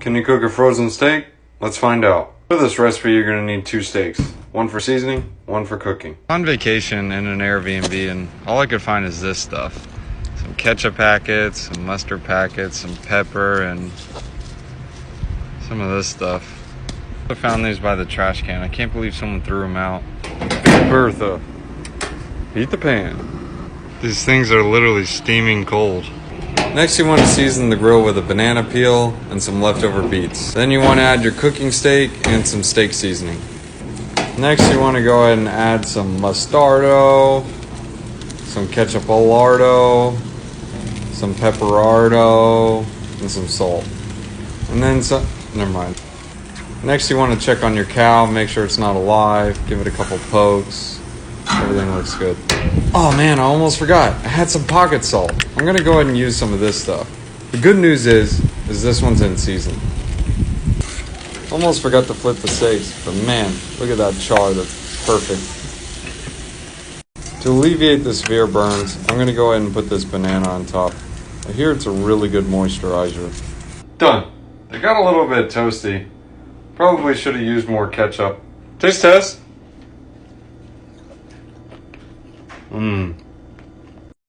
Can you cook a frozen steak? Let's find out. For this recipe, you're gonna need 2 steaks. One for seasoning, one for cooking. On vacation in an Airbnb, and all I could find is this stuff. Some ketchup packets, some mustard packets, some pepper, and some of this stuff. I found these by the trash can. I can't believe someone threw them out. Big Bertha, heat the pan. These things are literally steaming cold. Next, you want to season the grill with a banana peel and some leftover beets. Then you want to add your cooking steak and some steak seasoning. Next, you want to go ahead and add some mustardo, some ketchup-alardo, some pepperardo, and some salt. And then never mind. Next, you want to check on your cow, make sure it's not alive, give it a couple pokes. Everything looks good. Oh man, I almost forgot. I had some pocket salt. I'm gonna go ahead and use some of this stuff. The good news is this one's in season. Almost forgot to flip the steaks, but man, look at that char, that's perfect. To alleviate the severe burns, I'm gonna go ahead and put this banana on top. I hear it's a really good moisturizer. Done. They got a little bit toasty. Probably should have used more ketchup. Taste test.